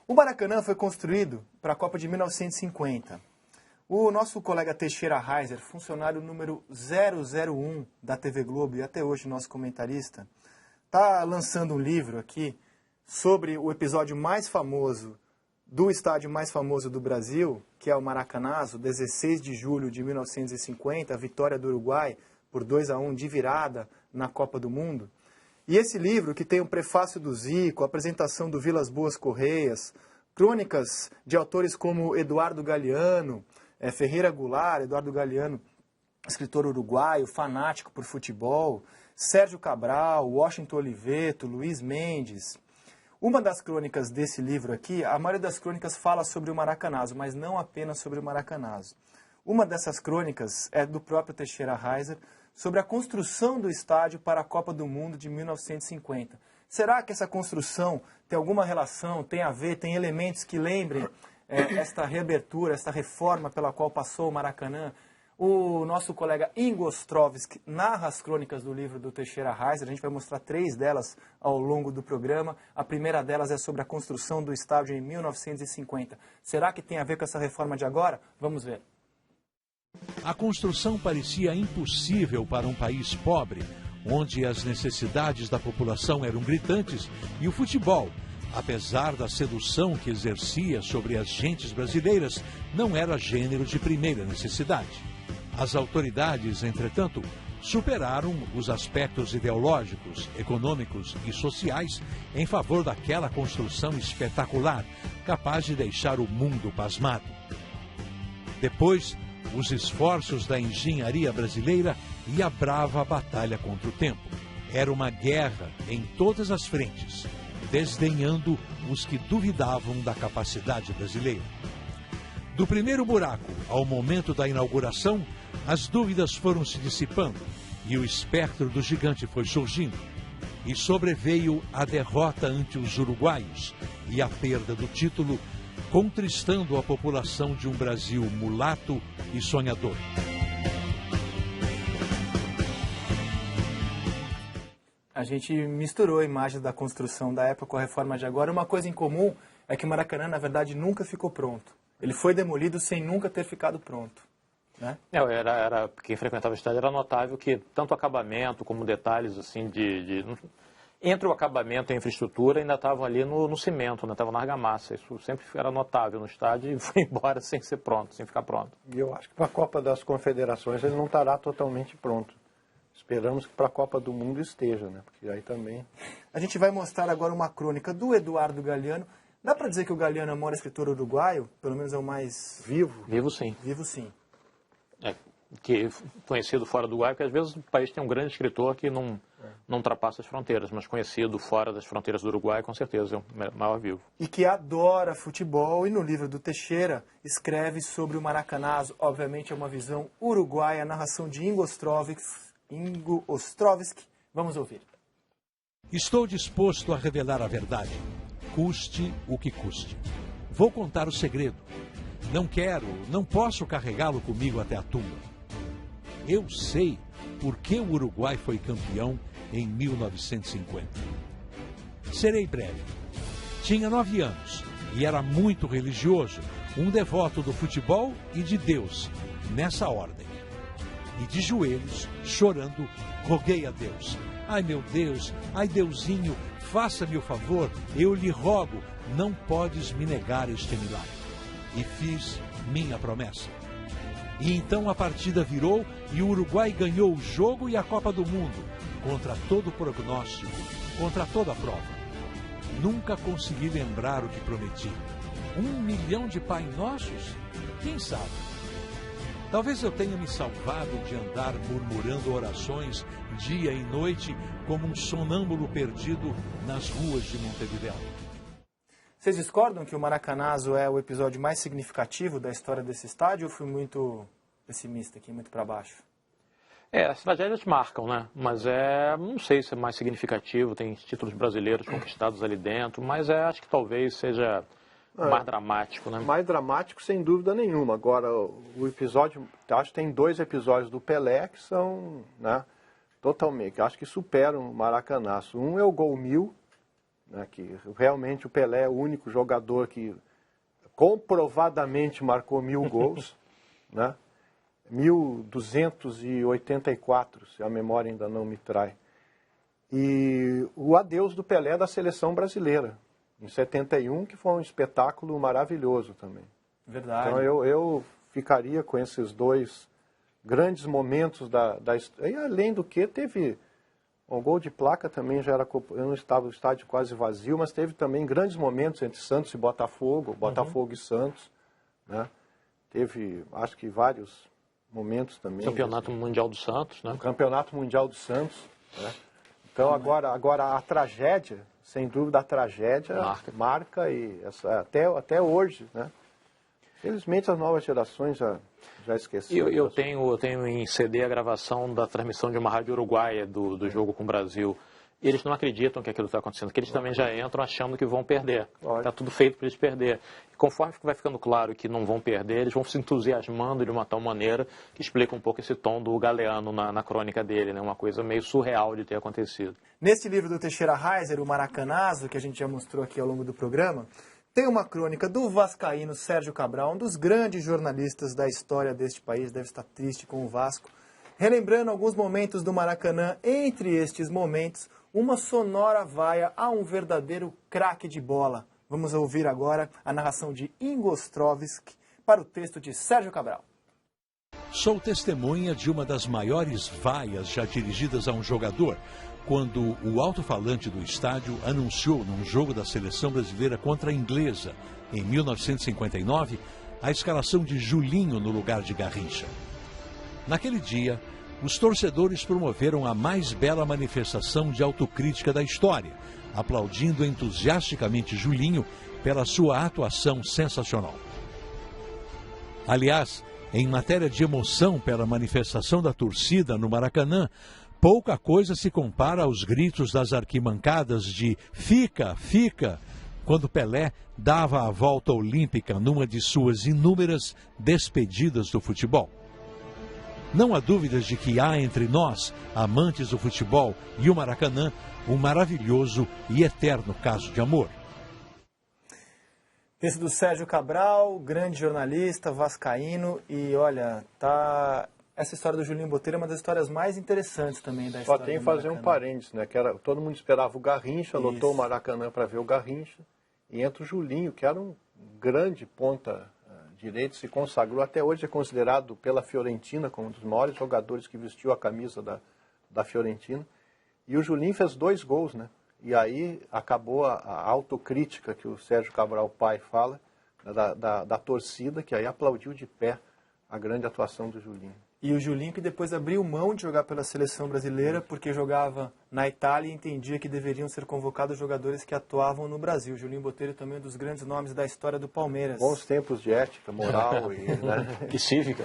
O Maracanã foi construído para a Copa de 1950. O nosso colega Teixeira Reiser, funcionário número 001 da TV Globo e até hoje nosso comentarista, está lançando um livro aqui sobre o episódio mais famoso do estádio mais famoso do Brasil, que é o Maracanazo, 16 de julho de 1950, a vitória do Uruguai por 2-1 de virada na Copa do Mundo. E esse livro, que tem o prefácio do Zico, a apresentação do Vilas Boas Correias, crônicas de autores como Eduardo Galeano, Ferreira Goulart, Eduardo Galeano, escritor uruguaio, fanático por futebol, Sérgio Cabral, Washington Oliveto, Luiz Mendes. Uma das crônicas desse livro aqui, a maioria das crônicas fala sobre o Maracanazo, mas não apenas sobre o Maracanazo. Uma dessas crônicas é do próprio Teixeira Reiser, sobre a construção do estádio para a Copa do Mundo de 1950. Será que essa construção tem alguma relação, tem a ver, tem elementos que lembrem esta reabertura, esta reforma pela qual passou o Maracanã? O nosso colega Ingo Ostrovski narra as crônicas do livro do Teixeira Reiser. A gente vai mostrar 3 delas ao longo do programa. A primeira delas é sobre a construção do estádio em 1950. Será que tem a ver com essa reforma de agora? Vamos ver. A construção parecia impossível para um país pobre, onde as necessidades da população eram gritantes e o futebol, apesar da sedução que exercia sobre as gentes brasileiras, não era gênero de primeira necessidade. As autoridades, entretanto, superaram os aspectos ideológicos, econômicos e sociais em favor daquela construção espetacular, capaz de deixar o mundo pasmado. Depois, os esforços da engenharia brasileira e a brava batalha contra o tempo. Era uma guerra em todas as frentes, desdenhando os que duvidavam da capacidade brasileira. Do primeiro buraco ao momento da inauguração, as dúvidas foram se dissipando e o espectro do gigante foi surgindo. E sobreveio a derrota ante os uruguaios e a perda do título, contristando a população de um Brasil mulato e sonhador. A gente misturou imagens da construção da época com a reforma de agora. Uma coisa em comum é que o Maracanã, na verdade, nunca ficou pronto. Ele foi demolido sem nunca ter ficado pronto, né? Quem frequentava o estádio era notável que tanto acabamento como detalhes assim entre o acabamento e a infraestrutura ainda estavam ali no cimento, ainda estavam na argamassa. Isso sempre era notável no estádio e foi embora sem ser pronto, sem ficar pronto. E eu acho que para a Copa das Confederações ele não estará totalmente pronto. Esperamos que para a Copa do Mundo esteja, né? Porque aí também... A gente vai mostrar agora uma crônica do Eduardo Galeano. Dá para dizer que o Galeano é o maior escritor uruguaio? Pelo menos é o mais... Vivo? Vivo sim. Vivo sim. Que conhecido fora do Uruguai, porque às vezes o país tem um grande escritor que não ultrapassa as fronteiras, mas conhecido fora das fronteiras do Uruguai, com certeza é o maior vivo. E que adora futebol e no livro do Teixeira escreve sobre o Maracanazo. Obviamente é uma visão uruguaia, a narração de Ingo Ostrovski. Vamos ouvir. Estou disposto a revelar a verdade, custe o que custe. Vou contar o segredo. Não posso carregá-lo comigo até a tumba. Eu sei por que o Uruguai foi campeão em 1950. Serei breve. Tinha 9 anos e era muito religioso, um devoto do futebol e de Deus, nessa ordem. E de joelhos, chorando, roguei a Deus. Ai meu Deus, ai Deusinho, faça-me o favor, eu lhe rogo, não podes me negar este milagre. E fiz minha promessa. E então a partida virou e o Uruguai ganhou o jogo e a Copa do Mundo, contra todo prognóstico, contra toda a prova. Nunca consegui lembrar o que prometi. 1 milhão de Pai Nossos? Quem sabe? Talvez eu tenha me salvado de andar murmurando orações dia e noite como um sonâmbulo perdido nas ruas de Montevidéu. Vocês discordam que o Maracanazo é o episódio mais significativo da história desse estádio ou fui muito pessimista aqui, muito para baixo? As tragédias marcam, né? Mas não sei se é mais significativo, tem títulos brasileiros conquistados ali dentro, mas acho que talvez seja mais dramático, né? Mais dramático, sem dúvida nenhuma. Agora, o episódio, acho que tem 2 episódios do Pelé que são, né, totalmente, acho que superam o Maracanazo. Um é o Gol 1000, né, que realmente o Pelé é o único jogador que comprovadamente marcou 1000 gols, né? 1284, se a memória ainda não me trai. E o adeus do Pelé da seleção brasileira, em 71, que foi um espetáculo maravilhoso também. Verdade. Então eu ficaria com esses dois grandes momentos da história. E além do que, teve um gol de placa também, eu não estava no estádio quase vazio, mas teve também grandes momentos entre Santos e Botafogo, Botafogo e Santos, né? Teve, acho que vários momentos também. Campeonato Mundial do Santos, né? O Campeonato Mundial do Santos, né? Então agora a tragédia, sem dúvida a tragédia marca e até hoje, né? Felizmente as novas gerações já esqueceram. Eu tenho em CD a gravação da transmissão de uma rádio uruguaia do jogo com o Brasil. Eles não acreditam que aquilo está acontecendo, que eles também já entram achando que vão perder. Está tudo feito para eles perder. E conforme vai ficando claro que não vão perder, eles vão se entusiasmando de uma tal maneira que explica um pouco esse tom do Galeano na crônica dele, né? Uma coisa meio surreal de ter acontecido. Neste livro do Teixeira Reiser, o Maracanazo, que a gente já mostrou aqui ao longo do programa, tem uma crônica do vascaíno Sérgio Cabral, um dos grandes jornalistas da história deste país, deve estar triste com o Vasco, relembrando alguns momentos do Maracanã. Entre estes momentos, uma sonora vaia a um verdadeiro craque de bola. Vamos ouvir agora a narração de Ingo Ostrovsky para o texto de Sérgio Cabral. Sou testemunha de uma das maiores vaias já dirigidas a um jogador, quando o alto-falante do estádio anunciou num jogo da seleção brasileira contra a Inglesa, em 1959, a escalação de Julinho no lugar de Garrincha. Naquele dia, os torcedores promoveram a mais bela manifestação de autocrítica da história, aplaudindo entusiasticamente Julinho pela sua atuação sensacional. Aliás, em matéria de emoção pela manifestação da torcida no Maracanã, pouca coisa se compara aos gritos das arquibancadas de "fica, fica", quando Pelé dava a volta olímpica numa de suas inúmeras despedidas do futebol. Não há dúvidas de que há entre nós, amantes do futebol e o Maracanã, um maravilhoso e eterno caso de amor. Esse do Sérgio Cabral, grande jornalista, vascaíno, e olha, essa história do Julinho Botelho é uma das histórias mais interessantes também da história. Só tem que fazer um parênteses, né? Todo mundo esperava o Garrincha, lotou o Maracanã para ver o Garrincha, e entra o Julinho, que era um grande ponta direito, se consagrou, até hoje é considerado pela Fiorentina como um dos maiores jogadores que vestiu a camisa da Fiorentina. E o Julinho fez 2 gols, né? E aí acabou a autocrítica que o Sérgio Cabral pai fala, da torcida, que aí aplaudiu de pé a grande atuação do Julinho. E o Julinho que depois abriu mão de jogar pela seleção brasileira porque jogava na Itália e entendia que deveriam ser convocados jogadores que atuavam no Brasil. O Julinho Botelho também é um dos grandes nomes da história do Palmeiras. Bons tempos de ética, moral e... Né? Que cívica.